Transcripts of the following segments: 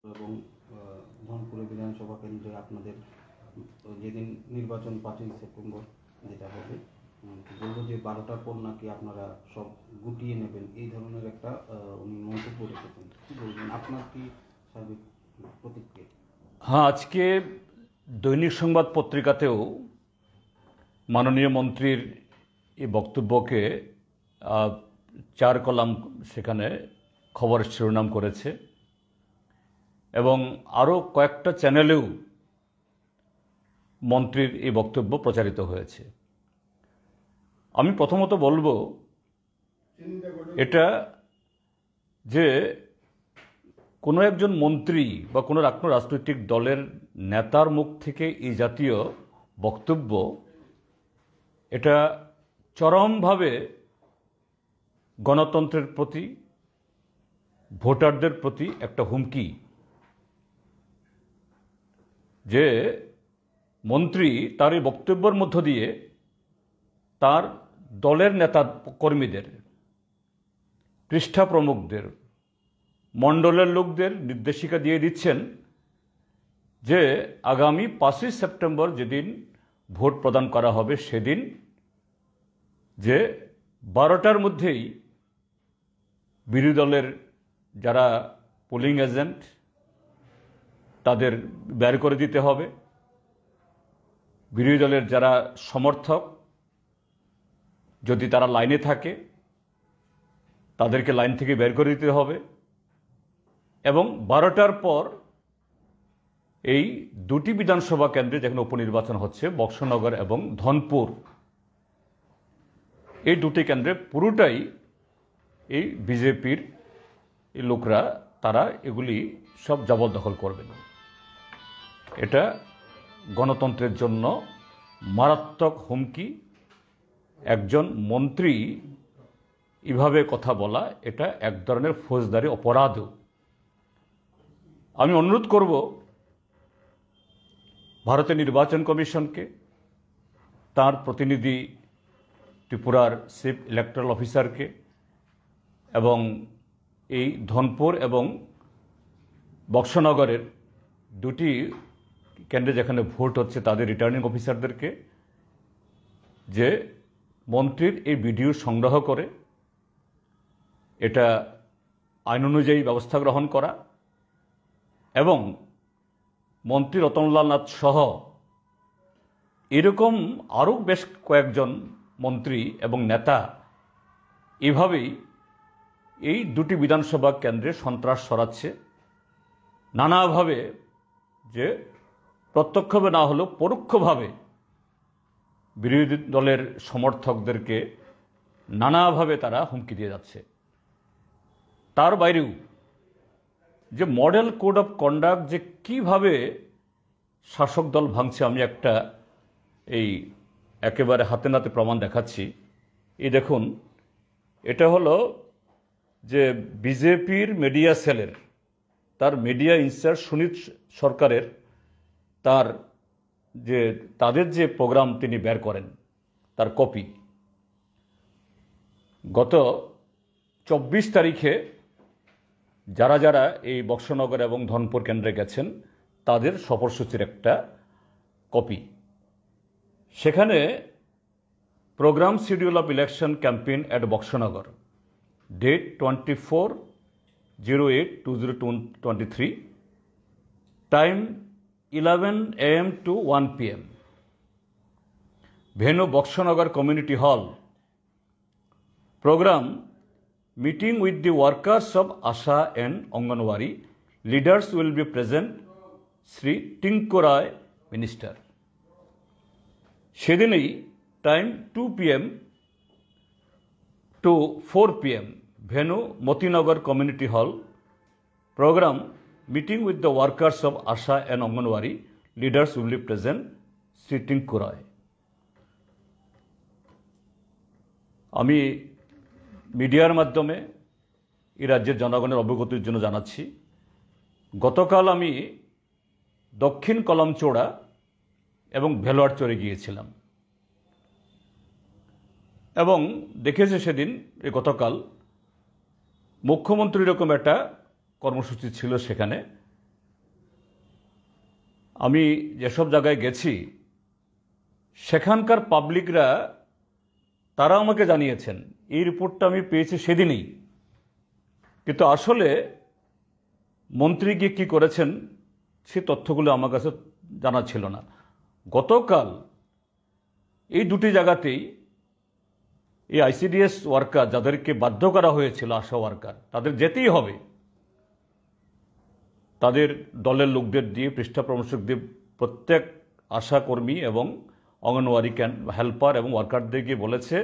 এবং ধনপুরে বিধানসভা কেন্দ্রে আপনাদের যেদিন নির্বাচন 5ই সেপ্টেম্বর যেটা হবে, বলবো যে 12টার পর নাকি আপনারা সব গুটিয়ে নেবেন, এই ধরনের একটা উনি মন্তব্য রেখেছেন। কী বলবেন, আপনার কি স্বাভাবিক প্রতিক্রিয়া? হ্যাঁ, আজকে দৈনিক সংবাদ পত্রিকাতেও মাননীয় মন্ত্রীর এই বক্তব্যকে 4 কলাম সেখানে খবরের শিরোনাম করেছে এবং আরও কয়েকটা চ্যানেলেও মন্ত্রীর এই বক্তব্য প্রচারিত হয়েছে। আমি প্রথমত বলবো এটা যে কোনো একজন মন্ত্রী বা কোনো রাজনৈতিক দলের নেতার মুখ থেকে এই জাতীয় বক্তব্য, এটা চরমভাবে গণতন্ত্রের প্রতি, ভোটারদের প্রতি একটা হুমকি। যে মন্ত্রী তার এই বক্তব্যের মধ্য দিয়ে তার দলের নেতা কর্মীদের, পৃষ্ঠা প্রমুখদের, মণ্ডলের লোকদের নির্দেশিকা দিয়ে দিচ্ছেন যে আগামী 5ই সেপ্টেম্বর যেদিন ভোট প্রদান করা হবে সেদিন যে 12টার মধ্যেই বিরোধী দলের যারা পোলিং এজেন্ট তাদের বের করে দিতে হবে, বিরোধী দলের যারা সমর্থক যদি তারা লাইনে থাকে তাদেরকে লাইন থেকে বের করে দিতে হবে এবং 12টার পর এই দুটি বিধানসভা কেন্দ্রে যেখানে উপনির্বাচন হচ্ছে, বক্সনগর এবং ধনপুর, এই দুটি কেন্দ্রে পুরোটাই এই বিজেপির এই লোকরা তারা এগুলি সব জবরদখল করবেন। এটা গণতন্ত্রের জন্য মারাত্মক হুমকি। একজন মন্ত্রী এভাবে কথা বলা এটা এক ধরনের ফৌজদারি অপরাধও। আমি অনুরোধ করব ভারতের নির্বাচন কমিশনকে, তার প্রতিনিধি ত্রিপুরার চিফ ইলেকট্রাল অফিসারকে এবং এই ধনপুর এবং বক্সনগরের দুটি কেন্দ্রে যেখানে ভোট হচ্ছে তাদের রিটার্নিং অফিসারদেরকে যে মন্ত্রীর এই ভিডিও সংগ্রহ করে এটা আইন অনুযায়ী ব্যবস্থা গ্রহণ করা এবং মন্ত্রী রতনলাল নাথ সহ এরকম আরও বেশ কয়েকজন মন্ত্রী এবং নেতা এভাবেই এই দুটি বিধানসভা কেন্দ্রে সন্ত্রাস ছড়াচ্ছে নানাভাবে, যে প্রত্যক্ষভাবে না হলেও পরোক্ষভাবে বিরোধী দলের সমর্থকদেরকে নানাভাবে তারা হুমকি দিয়ে যাচ্ছে। তার বাইরেও যে মডেল কোড অফ কন্ডাক্ট যে কিভাবে শাসক দল ভাঙছে, আমি একটা এই একেবারে হাতে নাতে প্রমাণ দেখাচ্ছি। এই দেখুন, এটা হলো যে বিজেপির মিডিয়া সেলের, তার মিডিয়া ইনচার্জ সুনীত সরকারের তার যে তাদের যে প্রোগ্রাম তিনি বের করেন তার কপি। গত 24 তারিখে যারা যারা এই বক্সনগর এবং ধনপুর কেন্দ্রে গেছেন তাদের সফরসূচির একটা কপি। সেখানে programme schedule of election campaign at Boxanagar, date 24/08/2023, time 11 AM to 1 PM, venue Bokshanagar Community Hall, program meeting with the workers of Asha and Anganwadi, leaders will be present, Sri Tinku Rai, Minister. সেদিনই time 2 PM to 4 PM, venue Motinagar Community Hall, program meeting with the workers of Asha and Anganwadi, leaders will be present, Sri Tinku Rai. আমি মিডিয়ার মাধ্যমে এই রাজ্যের জনগণের অবগতির জন্য জানাচ্ছি, গতকাল আমি দক্ষিণ কলমচোড়া এবং ভেলোয়ারচরে গিয়েছিলাম এবং দেখেছি সেদিন গতকাল মুখ্যমন্ত্রীর এরকম একটা কর্মসূচি ছিল সেখানে আমি যেসব জায়গায় গেছি সেখানকার পাবলিকরা তারা আমাকে জানিয়েছেন এই রিপোর্টটা আমি পেয়েছি সেদিনই, কিন্তু আসলে মন্ত্রী গিয়ে কী করেছেন সে তথ্যগুলো আমার কাছে জানা ছিল না। গতকাল এই দুটি জায়গাতেই এই আইসিডিএস ওয়ার্কার যাদেরকে বাধ্য করা হয়েছিল, আশা ওয়ার্কার, তাদের যেতেই হবে, তাদের দলের লোকদের দিয়ে, পৃষ্ঠা প্রমোশক দিয়ে প্রত্যেক আশা কর্মী এবং অঙ্গনওয়াড়ি হেল্পার এবং ওয়ার্কারদের গিয়ে বলেছে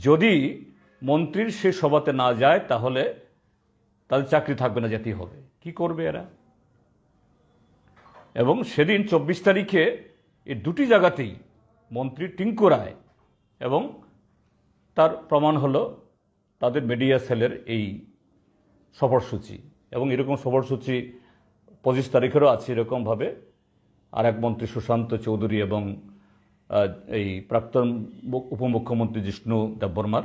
যদি মন্ত্রীর সে সভাতে না যায় তাহলে তাদের চাকরি থাকবে না, যেতেই হবে। কি করবে এরা? এবং সেদিন 24 তারিখে এই দুটি জায়গাতেই মন্ত্রী টিঙ্কু রায় এবং তার প্রমাণ হলো তাদের মিডিয়া সেলের এই সফরসূচি, এবং এরকম সফরসূচি 25 তারিখেরও আছে এরকমভাবে আর এক মন্ত্রী সুশান্ত চৌধুরী এবং এই প্রাক্তন উপমুখ্যমন্ত্রী জিষ্ণু দেববর্মার।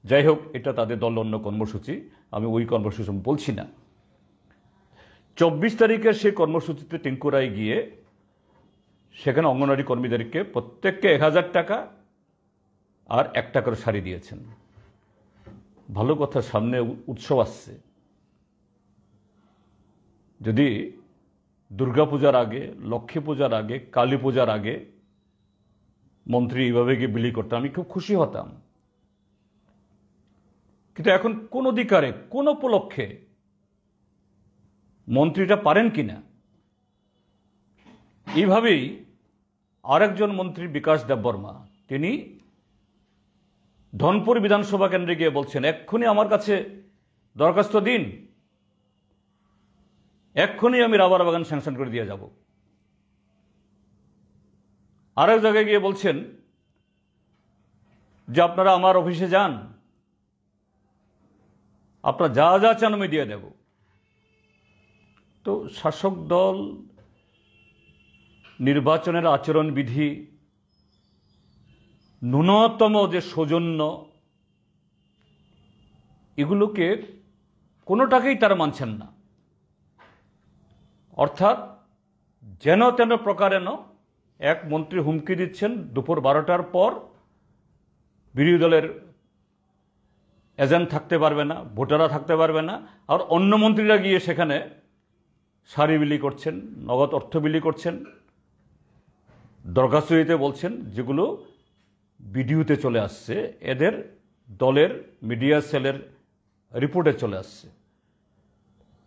যাই হোক, এটা তাদের দল অন্য কর্মসূচি, আমি ওই কর্মসূচি বলছি না। 24 তারিখের সেই কর্মসূচিতে টিঙ্কু রায় গিয়ে সেখানে অঙ্গনওয়াড়ি কর্মীদেরকে প্রত্যেককে 1000 টাকা আর 1 টাকার শাড়ি দিয়েছেন। ভালো কথা, সামনে উৎসব আসছে, যদি দুর্গাপূজার আগে, লক্ষ্মী পূজার আগে, কালী পূজার আগে মন্ত্রী এইভাবে গিয়ে বিলি করতেন আমি খুব খুশি হতাম। কিন্তু এখন কোন অধিকারে, কোন উপলক্ষে মন্ত্রীটা পারেন কিনা? এইভাবেই আরেকজন মন্ত্রী বিকাশ দেববর্মা, তিনি ধনপুর বিধানসভা কেন্দ্রে গিয়ে বলছেন এক্ষুনি আমার কাছে দরখাস্ত দিন, এক্ষুনি আমি রাবার বাগান স্যাংশন করে দিয়ে যাব। আরেক জায়গায় গিয়ে বলছেন যে আপনারা আমার অফিসে যান, আপনারা যা যা চান আমি দিয়ে দেব। তো শাসক দল নির্বাচনের আচরণবিধি, ন্যূনতম যে সৌজন্য, এগুলোকে কোনোটাকেই তারা মানছেন না। অর্থাৎ যেন তেন প্রকারেণ এক মন্ত্রী হুমকি দিচ্ছেন দুপুর 12টার পর বিরোধী দলের এজেন্ট থাকতে পারবে না, ভোটাররা থাকতে পারবে না, আর অন্য মন্ত্রীরা গিয়ে সেখানে শাড়ি বিলি করছেন, নগদ অর্থ বিলি করছেন, দরখাস্ত দিতে বলছেন, যেগুলো ভিডিওতে চলে আসছে, এদের দলের মিডিয়া সেলের রিপোর্টে চলে আসছে।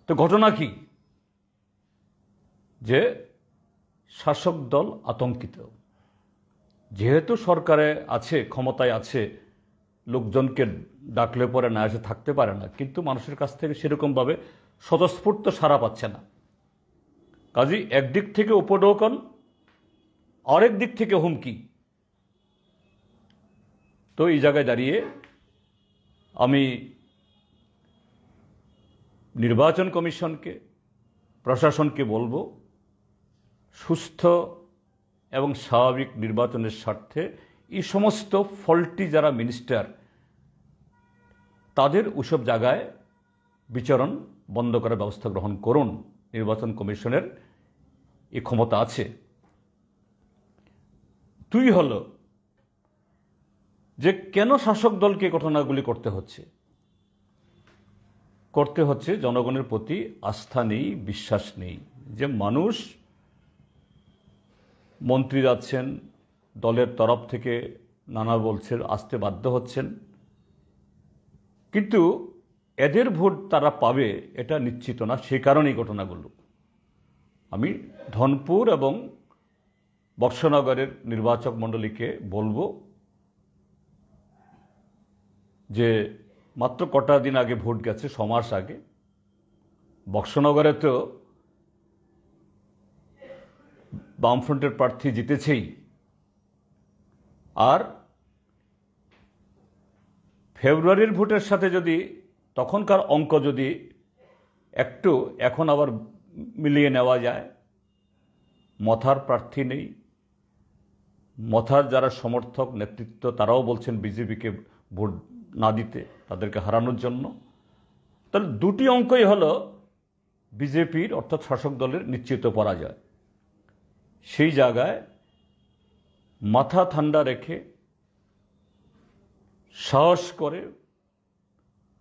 তো ঘটনা কি? যে শাসক দল আতঙ্কিত, যেহেতু সরকারে আছে, ক্ষমতায় আছে, লোকজনকে ডাকলে পরে না এসে থাকতে পারে না, কিন্তু মানুষের কাছ থেকে সেরকমভাবে স্বতঃস্ফূর্ত সাড়া পাচ্ছে না। কাজেই একদিক থেকে উপঢৌকন, আরেক দিক থেকে হুমকি। তো এই জায়গায় দাঁড়িয়ে আমি নির্বাচন কমিশনকে, প্রশাসনকে বলবো সুস্থ এবং স্বাভাবিক নির্বাচনের স্বার্থে এই সমস্ত ফল্টি যারা মিনিস্টার, তাদের ওইসব জায়গায় বিচরণ বন্ধ করার ব্যবস্থা গ্রহণ করুন। নির্বাচন কমিশনের এই ক্ষমতা আছে। দুই হলো যে কেন শাসক দলকে ঘটনাগুলি করতে হচ্ছে জনগণের প্রতি আস্থা নেই, বিশ্বাস নেই, যে মানুষ, মন্ত্রী যাচ্ছেন, দলের তরফ থেকে নানা বলছেন, আসতে বাধ্য হচ্ছেন, কিন্তু এদের ভোট তারা পাবে এটা নিশ্চিত না। সেই কারণেই ঘটনাগুলো। আমি ধনপুর এবং বক্সনগরের নির্বাচক মণ্ডলীকে বলবো যে মাত্র কটা দিন আগে ভোট গেছে, 6 মাস আগে। বক্সনগরে তো বামফ্রন্টের প্রার্থী জিতেছেই, আর ফেব্রুয়ারির ভোটের সাথে যদি তখনকার অঙ্ক যদি একটু এখন আবার মিলিয়ে নেওয়া যায়, মথার প্রার্থী নেই, মথার যারা সমর্থক নেতৃত্ব তারাও বলছেন বিজেপিকে ভোট না দিতে, তাদেরকে হারানোর জন্য। তাহলে দুটি অঙ্কই হলো বিজেপির অর্থাৎ শাসক দলের নিশ্চিত পরাজয়। সেই জায়গায় মাথা ঠান্ডা রেখে সাহস করে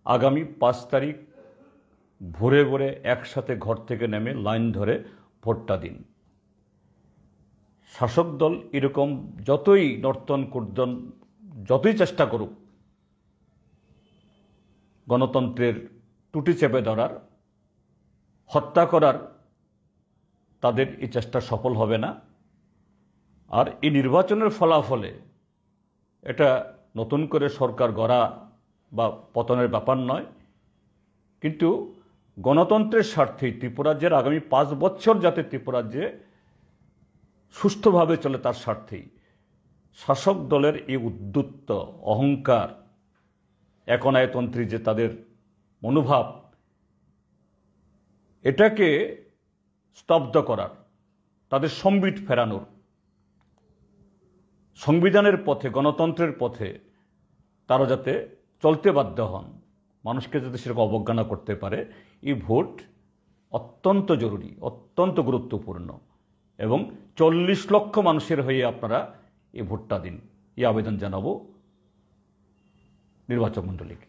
আগামী 5 তারিখ ভোরে ভোরে একসাথে ঘর থেকে নেমে লাইন ধরে ভোটটা দিন। শাসক দল এরকম যতই নর্তন কুর্দন যতই চেষ্টা করুক গণতন্ত্রের টুটি চেপে ধরার, হত্যা করার, তাদের এই চেষ্টা সফল হবে না। আর এই নির্বাচনের ফলাফলে এটা নতুন করে সরকার গড়া বা পতনের ব্যাপার নয়, কিন্তু গণতন্ত্রের স্বার্থেই ত্রিপুরাজ্যের আগামী 5 বছর যাতে ত্রিপুরাজ্যে সুষ্ঠুভাবে চলে তার স্বার্থেই শাসক দলের এই উদ্ধত্ত অহংকার, একনায়তন্ত্রী যে তাদের মনোভাব, এটাকে স্তব্ধ করার, তাদের সম্বিত ফেরানোর, সংবিধানের পথে, গণতন্ত্রের পথে তারা যাতে চলতে বাধ্য হন, মানুষকে যাতে সেরকম অবজ্ঞা না করতে পারে, এই ভোট অত্যন্ত জরুরি, অত্যন্ত গুরুত্বপূর্ণ। এবং 40 লক্ষ মানুষের হয়ে আপনারা এই ভোটটা দিন, এই আবেদন জানাবো নির্বাচক মণ্ডলীকে।